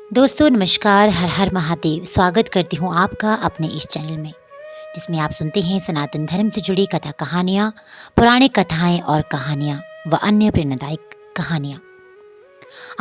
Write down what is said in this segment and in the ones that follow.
दोस्तों नमस्कार, हर हर महादेव। स्वागत करती हूँ आपका अपने इस चैनल में, जिसमें आप सुनते हैं सनातन धर्म से जुड़ी कथा कहानियाँ, पुराने कथाएं और कहानियाँ व अन्य प्रेरणादायक कहानियाँ।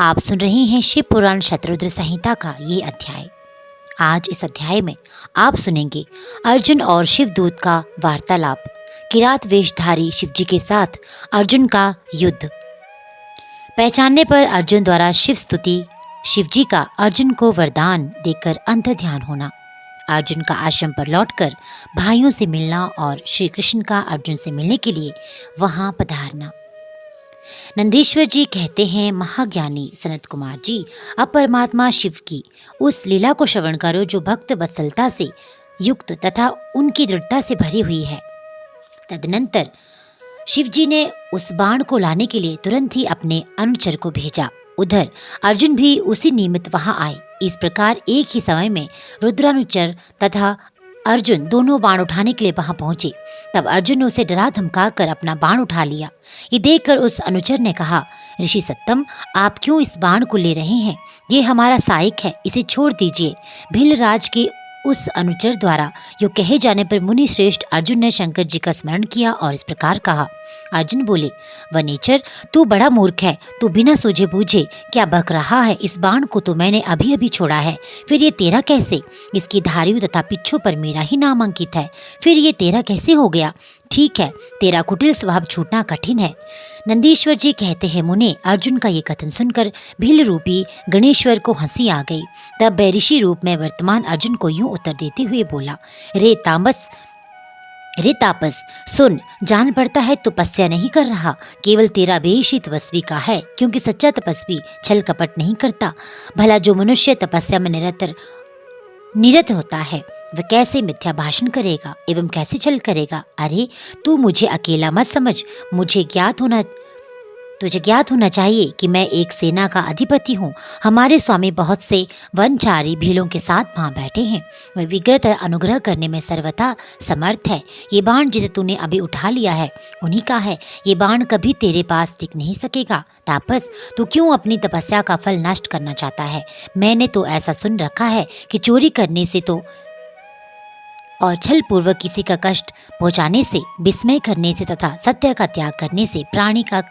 आप सुन रहे हैं शिव पुराण शतरुद्र संहिता का ये अध्याय। आज इस अध्याय में आप सुनेंगे अर्जुन और शिवदूत का वार्तालाप, किरात वेशधारी शिवजी के साथ अर्जुन का युद्ध। पहचानने पर अर्जुन द्वारा शिव स्तुति, शिवजी का अर्जुन को वरदान देकर अंतर ध्यान होना, अर्जुन का आश्रम पर लौटकर भाइयों से मिलना और श्री कृष्ण का अर्जुन से मिलने के लिए वहां पधारना। नंदीश्वर जी कहते हैं, महाज्ञानी सनत कुमार जी, अब परमात्मा शिव की उस लीला को श्रवण करो जो भक्त वत्सलता से युक्त तथा उनकी दृढ़ता से भरी हुई है। तदनंतर शिवजी ने उस बाण को लाने के लिए तुरंत ही अपने अनुचर को भेजा। उधर अर्जुन भी उसी निमित्त वहां आए। इस प्रकार एक ही समय में रुद्रानुचर तथा अर्जुन दोनों बाण उठाने के लिए वहां पहुंचे। तब अर्जुन ने उसे डरा धमका कर अपना बाण उठा लिया। ये देखकर उस अनुचर ने कहा, ऋषि सत्तम, आप क्यों इस बाण को ले रहे हैं? ये हमारा सहायक है, इसे छोड़ दीजिए। भीलराज के उस अनुचर द्वारा यो कहे जाने पर मुनि श्रेष्ठ अर्जुन ने शंकर जी का स्मरण किया और इस प्रकार कहा। अर्जुन बोले, वनेचर, तू बड़ा मूर्ख है, तू बिना सूझे बूझे क्या बक रहा है? इस बाण को तो मैंने अभी अभी छोड़ा है, फिर ये तेरा कैसे? इसकी धारियों तथा पिच्छों पर मेरा ही नाम अंकित है, फिर ये तेरा कैसे हो गया? ठीक है, तेरा कुटिल स्वभाव छूटना कठिन है। नंदीश्वर जी कहते हैं, मुने, अर्जुन का ये कथन सुनकर भील रूपी गणेश्वर को हंसी आ गई। तब वह ऋषि रूप में वर्तमान अर्जुन को यूं उत्तर देते हुए बोला, रे तापस, सुन, जान पड़ता है तपस्या नहीं कर रहा, केवल तेरा वेश ही तपस्वी का है, क्योंकि सच्चा तपस्वी छल कपट नहीं करता। भला जो मनुष्य तपस्या में निरत होता है, वह कैसे मिथ्या भाषण करेगा एवं कैसे छल करेगा? अरे, तू मुझे अकेला मत समझ, तुझे ज्ञात होना चाहिए कि मैं एक सेना का अधिपति हूँ। हमारे स्वामी बहुत से वनचारी भीलों के साथ वहाँ बैठे हैं। वे विग्रह अनुग्रह करने में सर्वथा समर्थ है। ये बाण जिसे तूने अभी उठा लिया है, उन्हीं का है। ये बाण कभी तेरे पास टिक नहीं सकेगा। तापस, तू क्यों अपनी तपस्या का फल नष्ट करना चाहता है? मैंने तो ऐसा सुन रखा है कि चोरी करने से तो और छल पूर्वक किसी का कष्ट पहुँचाने से, विस्मय करने से तथा सत्य का त्याग करने से प्राणी का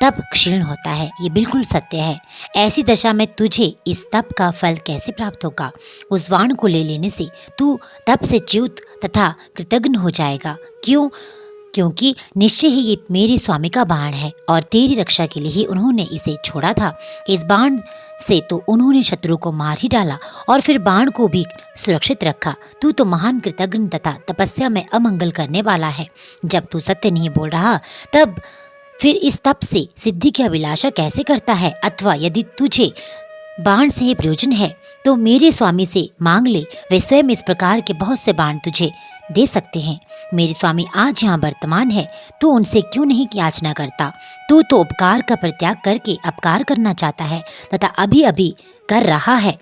तप क्षीण होता है। ये बिल्कुल सत्य है। ऐसी दशा में तुझे इस तप का फल कैसे प्राप्त होगा? उस बाण को ले लेने से तू तप से च्युत तथा कृतघ्न हो जाएगा। क्योंकि निश्चय ही ये मेरे स्वामी का बाण है और तेरी रक्षा के लिए ही उन्होंने इसे छोड़ा था। इस बाण से तो उन्होंने शत्रु को मार ही डाला और फिर बाण को भी सुरक्षित रखा। तू तो महान कृतघ्न तथा तपस्या में अमंगल करने वाला है। जब तू सत्य नहीं बोल रहा, तब फिर इस तप से सिद्धि की अभिलाषा कैसे करता है? अथवा यदि तुझे बाण से ही प्रयोजन है तो मेरे स्वामी से मांग ले, वे स्वयं इस प्रकार के बहुत से बाण तुझे दे सकते हैं। मेरे स्वामी आज यहाँ वर्तमान है, तू उनसे क्यों नहीं याचना करता? तू तो उपकार का परित्याग करके अपकार करना चाहता है तथा अभी अभी कर रहा है।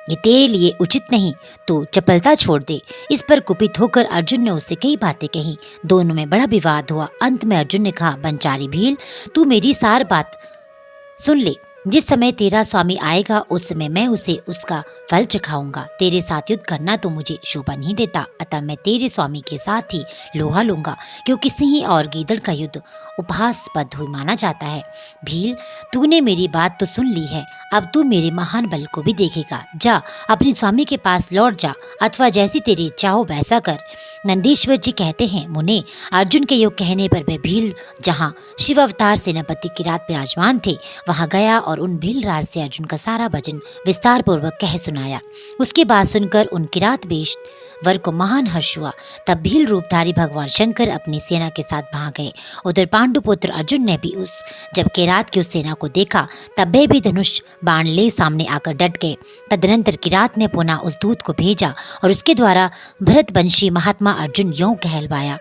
ये तेरे लिए उचित नहीं, तो चपलता छोड़ दे। इस पर कुपित होकर अर्जुन ने उससे कई बातें कही। दोनों में बड़ा विवाद हुआ। अंत में अर्जुन ने कहा, बनचारी भील, तू मेरी सार बात सुन ले। जिस समय तेरा स्वामी आएगा उस समय मैं उसे उसका फल चखाऊंगा। तेरे साथ युद्ध करना तो मुझे शोभा नहीं देता, अतः मैं तेरे स्वामी के साथ ही लोहा लूंगा, क्योंकि सिंह और गीदड़ का युद्ध उपहासास्पद हुई माना जाता है। भील, तूने मेरी बात तो सुन ली है, अब तू मेरे महान बल को भी देखेगा। जा, अपने स्वामी के पास लौट जा, अथवा जैसी तेरी इच्छा हो वैसा कर। नंदीश्वर जी कहते हैं, मुने, अर्जुन के योग कहने पर वह भील जहाँ शिव अवतार सेनापति किरात विराजमान थे वहां गया और उन भीलराज से अर्जुन का सारा वचन विस्तार पूर्वक कह सुनाया। उसकी बात सुनकर उन किरात वेश वर को महान हर्ष हुआ। तब भील रूपधारी भगवान शंकर अपनी सेना के साथ वहां गए। उधर पांडुपुत्र अर्जुन ने भी जब किरात की उस सेना को देखा, तब वे भी धनुष बाण ले सामने आकर डट गए। तदनंतर किरात ने पुनः उस दूत को भेजा और उसके द्वारा भरतवंशी महात्मा अर्जुन यूं कहलवाया।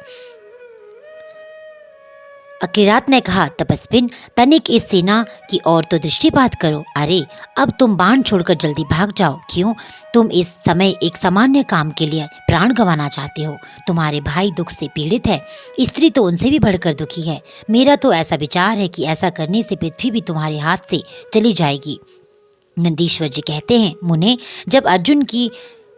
किरात ने कहा, तपस्विन, तनिक इस सेना की ओर तो दृष्टिपात करो। अरे, अब तुम बाण छोड़कर जल्दी भाग जाओ। क्यों? तुम इस समय एक सामान्य काम के लिए प्राण गंवाना चाहते हो। तुम्हारे भाई दुख से पीड़ित है, स्त्री तो उनसे भी बढ़कर दुखी है। मेरा तो ऐसा विचार है कि ऐसा करने से पृथ्वी भी तुम्हारे हाथ से चली जाएगी। नंदीश्वर जी कहते हैं, मुने, जब अर्जुन की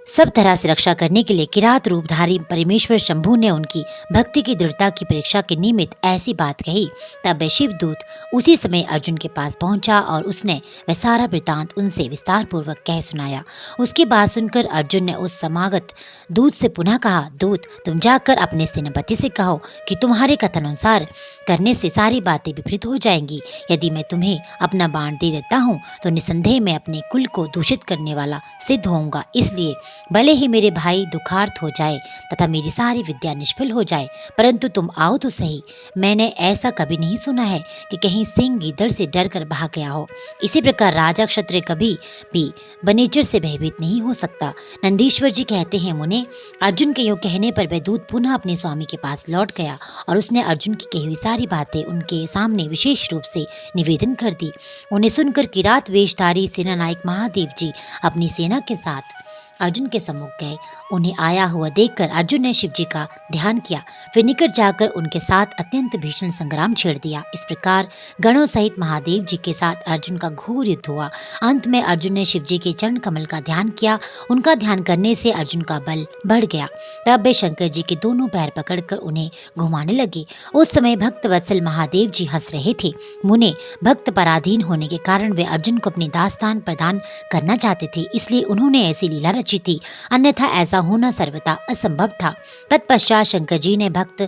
सब तरह से रक्षा करने के लिए किरात रूपधारी परमेश्वर शंभु ने उनकी भक्ति की दृढ़ता की परीक्षा के निमित्त ऐसी बात कही, तब वह शिवदूत उसी समय अर्जुन के पास पहुंचा और उसने वह सारा वृतांत उनसे विस्तार पूर्वक कह सुनाया। उसकी बात सुनकर अर्जुन ने उस समागत दूत से पुनः कहा, दूत, तुम जाकर अपने सेनापति से कहो कि तुम्हारे कथन अनुसार करने से सारी बातें विपरीत हो जाएंगी। यदि मैं तुम्हें अपना बाण दे देता हूँ तो निसंदेह मैं अपने कुल को दूषित करने वाला सिद्ध होऊंगा। इसलिए भले ही मेरे भाई दुखार्थ हो जाए तथा मेरी सारी विद्या निष्फल हो जाए, परंतु तुम आओ तो सही। मैंने ऐसा कभी नहीं सुना है कि कहीं सिंह गीदड़ से डर कर भाग गया हो। इसी प्रकार राजा क्षत्रिय कभी भी वनेचर से भयभीत नहीं हो सकता। नंदीश्वर जी कहते हैं, मुने, अर्जुन के यूँ कहने पर वह दूत पुनः अपने स्वामी के पास लौट गया और उसने अर्जुन की कही हुई सारी बातें उनके सामने विशेष रूप से निवेदन कर दी। उन्हें सुनकर किरात वेशधारी सेनानायक महादेव जी अपनी सेना के साथ अर्जुन के सम्मुख गए। उन्हें आया हुआ देखकर अर्जुन ने शिव जी का ध्यान किया, फिर निकट जाकर उनके साथ अत्यंत भीषण संग्राम छेड़ दिया। इस प्रकार गणों सहित महादेव जी के साथ अर्जुन का घोर युद्ध हुआ। अंत में अर्जुन ने शिव जी के चरण कमल का ध्यान किया। उनका ध्यान करने से अर्जुन का बल बढ़ गया। तब वे शंकर जी के दोनों पैर पकड़कर उन्हें घुमाने लगे। उस समय भक्त वत्सल महादेव जी हंस रहे थे। मुने, भक्त पराधीन होने के कारण वे अर्जुन को अपनी दास्तान प्रदान करना चाहते थे, इसलिए उन्होंने ऐसी लीला रची थी, अन्यथा ऐसा होना सर्वथा असंभव था। तत्पश्चात शंकर जी ने भक्त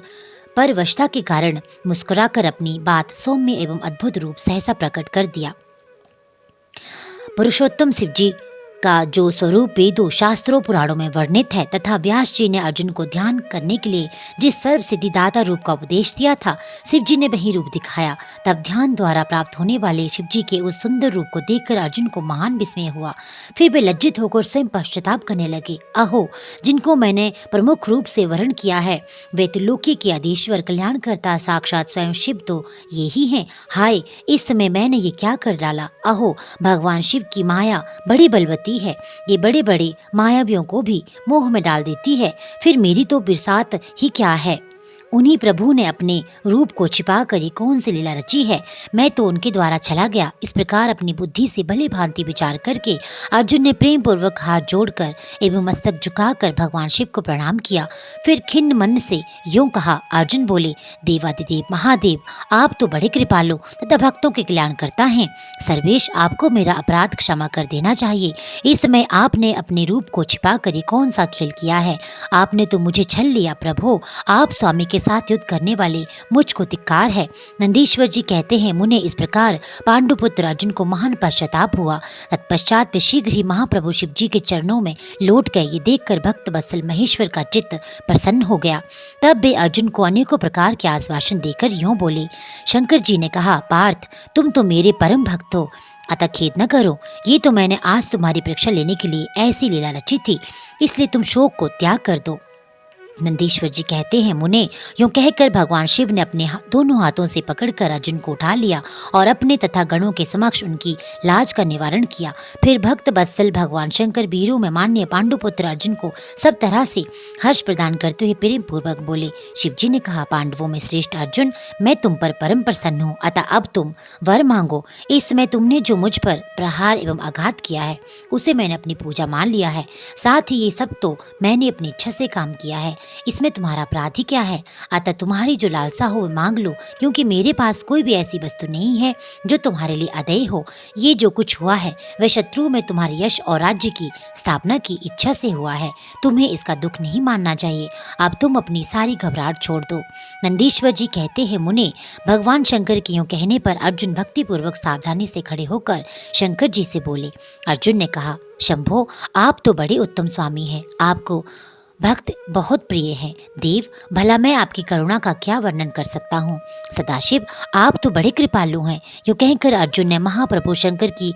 परवशता के कारण मुस्कुराकर अपनी बात सौम्य एवं अद्भुत रूप सहसा प्रकट कर दिया। पुरुषोत्तम शिव जी का जो स्वरूप वेदों, शास्त्रों, पुराणों में वर्णित है तथा व्यास जी ने अर्जुन को ध्यान करने के लिए जिस सर्व सिद्धिदाता रूप का उपदेश दिया था, शिव जी ने वही रूप दिखाया। तब ध्यान द्वारा प्राप्त होने वाले शिव जी के उस सुंदर रूप को देखकर अर्जुन को महान विस्मय हुआ। फिर वे लज्जित होकर स्वयं पश्चाताप करने लगे। अहो, जिनको मैंने प्रमुख रूप से वर्ण किया है वे तो लोकी के अधीश्वर कल्याणकर्ता साक्षात स्वयं शिव तो ये ही हैं। हाय, इस समय मैंने ये क्या कर डाला। अहो, भगवान शिव की माया बड़ी बलवती है, ये बड़े बड़े मायावियों को भी मोह में डाल देती है। फिर मेरी तो बिरसात ही क्या है। उन्हीं प्रभु ने अपने रूप को छिपा कर ये कौन सी लीला रची है। मैं तो उनके द्वारा चला गया। इस प्रकार अपनी बुद्धि से भली भांति विचार करके अर्जुन ने प्रेम पूर्वक हाथ जोड़कर एवं मस्तक झुकाकर भगवान शिव को प्रणाम किया। फिर खिन्न मन से यूं कहा। अर्जुन बोले, देवादिदेव महादेव, आप तो बड़े कृपालु तथा भक्तों के कल्याण करता हैं। सर्वेश, आपको मेरा अपराध क्षमा कर देना चाहिए। इस समय आपने अपने रूप को छिपा कर ये कौन सा खेल किया है। आपने तो मुझे छल लिया। प्रभु, आप स्वामी के साथ युद्ध करने वाले मुझको धिक्कार है। नंदीश्वर जी कहते हैं, मुने, इस प्रकार पांडुपुत्र अर्जुन को महान पश्चाताप हुआ। तत्पश्चात वे शीघ्र ही महाप्रभु शिव जी के चरणों में लौट गए। ये देखकर भक्त वत्सल महेश्वर का चित्त प्रसन्न हो गया। तब वे अर्जुन को अनेकों प्रकार के आश्वासन देकर यूं बोले। शंकर जी ने कहा, पार्थ, तुम तो मेरे परम भक्त हो, अतः खेद न करो। ये तो मैंने आज तुम्हारी परीक्षा लेने के लिए ऐसी लीला रची थी, इसलिए तुम शोक को त्याग कर दो। नंदीश्वर जी कहते हैं, मुने, यूं कहकर भगवान शिव ने अपने दोनों हाथों से पकड़कर अर्जुन को उठा लिया और अपने तथा गणों के समक्ष उनकी लाज का निवारण किया। फिर भक्त वत्सल भगवान शंकर वीरों में मान्य पांडुपुत्र अर्जुन को सब तरह से हर्ष प्रदान करते हुए प्रेम पूर्वक बोले। शिव जी ने कहा, पांडवों में श्रेष्ठ अर्जुन, मैं तुम पर परम प्रसन्न हूँ, अतः अब तुम वर मांगो। इस समय तुमने जो मुझ पर प्रहार एवं आघात किया है उसे मैंने अपनी पूजा मान लिया है। साथ ही ये सब तो मैंने अपनी इच्छा से काम किया है, इसमें तुम्हारा अपराध ही क्या है। अतः तुम्हारी जो लालसा हो मांग लो, क्योंकि मेरे पास कोई भी ऐसी वस्तु नहीं है जो तुम्हारे लिए अदेय हो। ये जो कुछ हुआ है वह शत्रु में तुम्हारे यश और राज्य की स्थापना की इच्छा से हुआ है। तुम्हें इसका दुख नहीं मानना चाहिए। अब तुम अपनी सारी घबराहट छोड़ दो। नंदीश्वर जी कहते हैं, मुने, भगवान शंकर के यूं कहने पर अर्जुन भक्तिपूर्वक सावधानी से खड़े होकर शंकर जी से बोले। अर्जुन ने कहा, शंभो, आप तो बड़े उत्तम स्वामी हैं, आपको भक्त बहुत प्रिय हैं। देव, भला मैं आपकी करुणा का क्या वर्णन कर सकता हूँ। सदाशिव, आप तो बड़े कृपालु हैं। यूं कहकर अर्जुन ने महाप्रभु शंकर की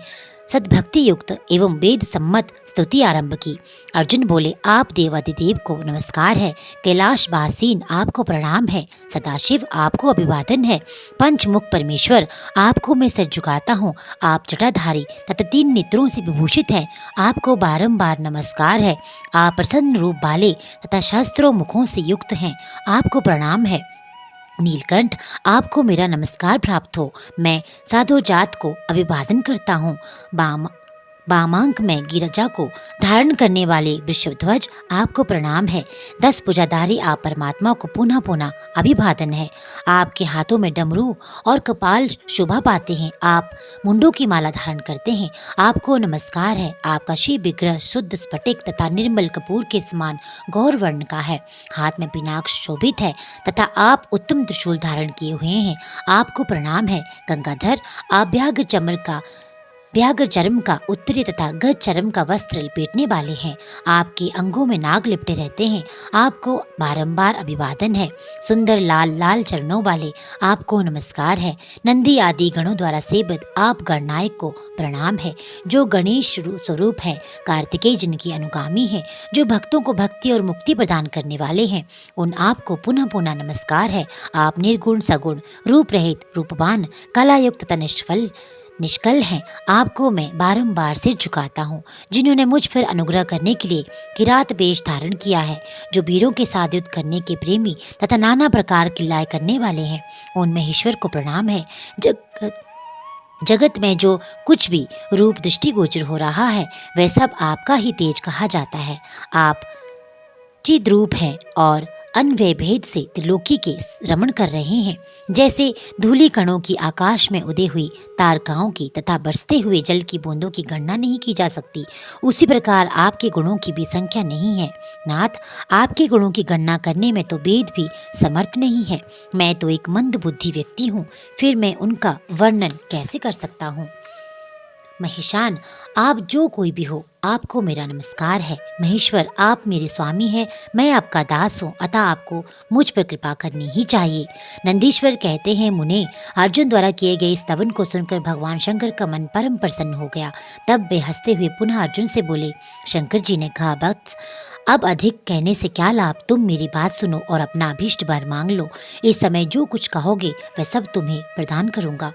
सद्भक्ति युक्त एवं वेद सम्मत स्तुति आरंभ की। अर्जुन बोले, आप देवादिदेव को नमस्कार है, कैलाश वासीन आपको प्रणाम है, सदाशिव आपको अभिवादन है, पंचमुख परमेश्वर आपको मैं सर झुकाता हूँ। आप जटाधारी तथा 3 नेत्रों से विभूषित हैं, आपको बारंबार नमस्कार है। आप प्रसन्न रूप वाले तथा शस्त्रों मुखों से युक्त हैं, आपको प्रणाम है। नीलकंठ, आपको मेरा नमस्कार प्राप्त हो। मैं साधु जात को अभिवादन करता हूँ। वामांक में गिरजा को धारण करने वाले वृषभध्वज आपको प्रणाम है। 10 भुजाधारी आप परमात्मा को पुनः पुनः अभिवादन है। आपके हाथों में डमरू और कपाल शोभा पाते हैं। आप मुंडों की माला धारण करते हैं। आपको नमस्कार है। आपका शिव विग्रह शुद्ध स्फटिक तथा निर्मल कपूर के समान गौर वर्ण का है। हाथ में पिनाक्ष शोभित है तथा आप उत्तम त्रिशूल धारण किए हुए हैं। आपको प्रणाम है। गंगाधर, आप व्याघ्र चर्म का उत्तरी तथा गज चर्म का वस्त्र लपेटने वाले हैं। आपके अंगों में नाग लिपटे रहते हैं। आपको बारंबार अभिवादन है। सुंदर लाल लाल चरणों वाले आपको नमस्कार है। नंदी आदि गणों द्वारा सेवित आप गणनायक को प्रणाम है, जो गणेश स्वरूप है। कार्तिकेय जिनकी अनुगामी है, जो भक्तों को भक्ति और मुक्ति प्रदान करने वाले हैं, उन आपको पुनः पुनः नमस्कार है। आप निर्गुण सगुण रूप रहित रूपवान कलायुक्त तथा निष्कल हैं। आपको मैं बारंबार सिर झुकाता हूँ। जिन्होंने मुझ पर अनुग्रह करने के लिए किरात वेश धारण किया है, जो वीरों के साथ युद्ध करने के प्रेमी तथा नाना प्रकार की लय करने वाले हैं, उनमें ईश्वर को प्रणाम है। जगत में जो कुछ भी रूप दृष्टिगोचर हो रहा है, वह सब आपका ही तेज कहा जाता है। आप चिद्रूप हैं और अन्वय भेद से त्रिलोकी के रमण कर रहे हैं। जैसे धूलि कणों की आकाश में उदय हुई तारकाओं की तथा बरसते हुए जल की बूंदों की गणना नहीं की जा सकती, उसी प्रकार आपके गुणों की भी संख्या नहीं है। नाथ, आपके गुणों की गणना करने में तो वेद भी समर्थ नहीं है। मैं तो एक मंद बुद्धि व्यक्ति हूँ, फिर मैं उनका वर्णन कैसे कर सकता हूँ। महेशान, आप जो कोई भी हो, आपको मेरा नमस्कार है। महेश्वर, आप मेरे स्वामी हैं, मैं आपका दास हूँ, अतः आपको मुझ पर कृपा करनी ही चाहिए। नंदीश्वर कहते हैं, मुने, अर्जुन द्वारा किए गए इस स्तवन को सुनकर भगवान शंकर का मन परम प्रसन्न हो गया। तब वे हंसते हुए पुनः अर्जुन से बोले। शंकर जी ने कहा, भक्त, अब अधिक कहने से क्या लाभ, तुम मेरी बात सुनो और अपना अभीष्ट वर मांग लो। इस समय जो कुछ कहोगे वह सब तुम्हें प्रदान करूंगा।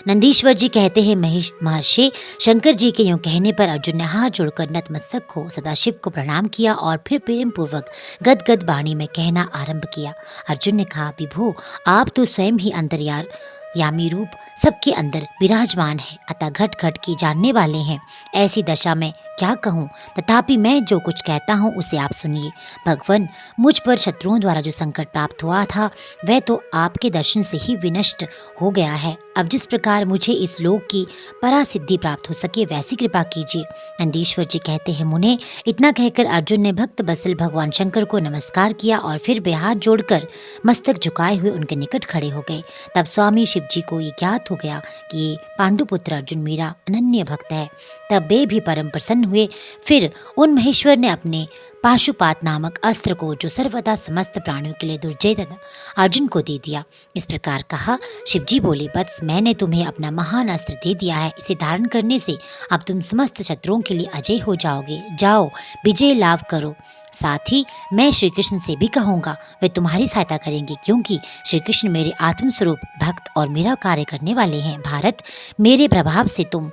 नंदीश्वर जी कहते हैं, महर्षि, शंकर जी के यूं कहने पर अर्जुन ने हाथ जोड़कर नतमस्तक हो सदाशिव को प्रणाम किया और फिर प्रेम पूर्वक गदगद वाणी में कहना आरंभ किया। अर्जुन ने कहा, विभो, आप तो स्वयं ही अंतर्यामी रूप सबके अंदर विराजमान है, अतः घट घट की जानने वाले हैं। ऐसी दशा में क्या कहूँ, तथापि मैं जो कुछ कहता हूँ उसे आप सुनिए। भगवान, मुझ पर शत्रुओं द्वारा जो संकट प्राप्त हुआ था, वह तो आपके दर्शन से ही विनष्ट हो गया है। अब जिस प्रकार मुझे इस लोक की परासिद्धि प्राप्त हो सके, वैसी कृपा कीजिए। नंदीश्वर जी कहते हैं, मुने, इतना कहकर अर्जुन ने भक्त बसल भगवान शंकर को नमस्कार किया और फिर वे हाथ जोड़कर मस्तक झुकाए हुए उनके निकट खड़े हो गए। तब स्वामी शिव जी को ये ज्ञात हो गया कि पांडुपुत्र अर्जुन मेरा अनन्य भक्त है। तब वे भी परम प्रसन्न हुए। फिर उन महेश्वर ने अपने पाशुपात नामक अस्त्र को, जो सर्वदा समस्त प्राणियों के लिए दुर्जय था, अर्जुन को दे दिया। इस प्रकार कहा। शिवजी बोले, बस मैंने तुम्हें अपना महान अस्त्र दे दिया है। इसे धारण करने से अब तुम समस्त शत्रुओं के लिए अजय हो जाओगे। जाओ, विजय लाभ करो। साथ ही मैं श्री कृष्ण से भी कहूँगा, वे तुम्हारी सहायता करेंगे, क्योंकि श्री कृष्ण मेरे आत्मस्वरूप भक्त और मेरा कार्य करने वाले हैं। भारत, मेरे प्रभाव से तुम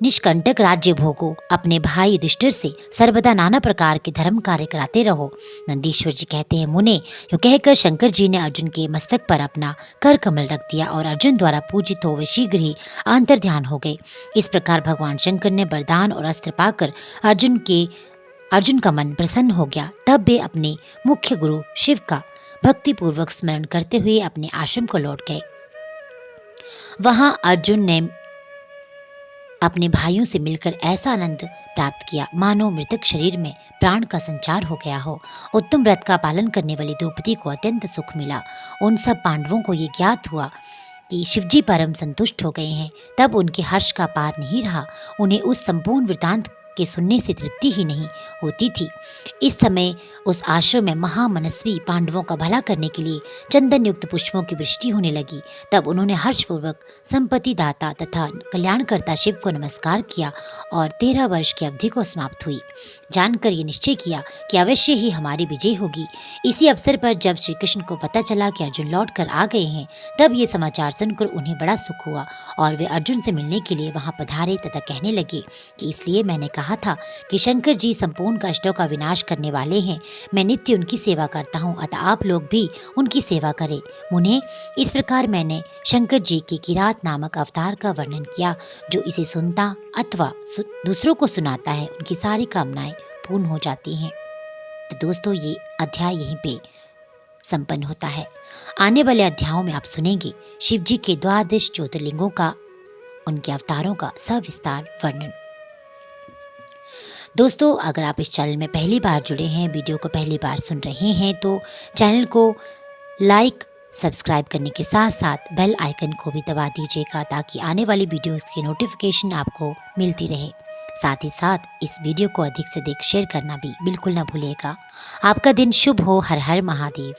निष्कंटक राज्य भोगो। अपने भाई युधिष्ठिर से सर्वदा नाना प्रकार के धर्म कार्य कराते रहो। नंदीश्वर जी कहते हैं, मुने, यूँ कहकर शंकर जी ने अर्जुन के मस्तक पर अपना कर कमल रख दिया और अर्जुन द्वारा पूजित हो वे शीघ्र ही अंतर ध्यान हो गए। इस प्रकार भगवान शंकर ने वरदान और अस्त्र पाकर अर्जुन का मन प्रसन्न हो गया। तब वे अपने मुख्य गुरु शिव का भक्तिपूर्वक स्मरण करते हुए अपने आश्रम को लौट गए। वहां अर्जुन ने अपने भाइयों से मिलकर ऐसा आनंद प्राप्त किया, मानो मृतक शरीर में प्राण का संचार हो गया हो। उत्तम व्रत का पालन करने वाली द्रौपदी को अत्यंत सुख मिला। उन सब पांडवों को ये ज्ञात हुआ कि शिवजी परम संतुष्ट हो गए हैं। तब उनके हर्ष का पार नहीं रहा। उन्हें उस संपूर्ण वृतांत के सुनने से तृप्ति ही नहीं होती थी। इस समय उस आश्रम में महामनस्वी पांडवों का भला करने के लिए चंदन युक्त पुष्पों की वृष्टि होने लगी। तब उन्होंने हर्षपूर्वक संपत्ति दाता तथा कल्याणकर्ता शिव को नमस्कार किया और 13 वर्ष की अवधि को समाप्त हुई। जानकर ये निश्चय किया कि अवश्य ही हमारी विजय होगी। इसी अवसर पर जब श्री कृष्ण को पता चला कि अर्जुन लौट कर आ गए हैं, तब ये समाचार सुनकर उन्हें बड़ा सुख हुआ और वे अर्जुन से मिलने के लिए वहां पधारे तथा कहने लगे कि इसलिए मैंने कहा था कि शंकर जी संपूर्ण कष्टों का विनाश करने वाले हैं। मैं नित्य उनकी सेवा करता हूँ, अतः आप लोग भी उनकी सेवा करें। मुने, इस प्रकार मैंने शंकर जी के किरात नामक अवतार का वर्णन किया। जो इसे सुनता अथवा दूसरों को सुनाता है, उनकी सारी कामनाएं पूर्ण हो जाती हैं। तो दोस्तों, ये अध्याय यहीं पे संपन्न होता है। आने वाले अध्यायों में आप सुनेंगे शिव जी के 12 ज्योतिर्लिंगों का, उनके अवतारों का सविस्तार वर्णन। दोस्तों, अगर आप इस चैनल में पहली बार जुड़े हैं, वीडियो को पहली बार सुन रहे हैं, तो चैनल को लाइक सब्सक्राइब करने के साथ साथ बेल आइकन को भी दबा दीजिएगा ताकि आने वाली वीडियोस की नोटिफिकेशन आपको मिलती रहे। साथ ही साथ इस वीडियो को अधिक से अधिक शेयर करना भी बिल्कुल ना भूलिएगा। आपका दिन शुभ हो। हर हर महादेव।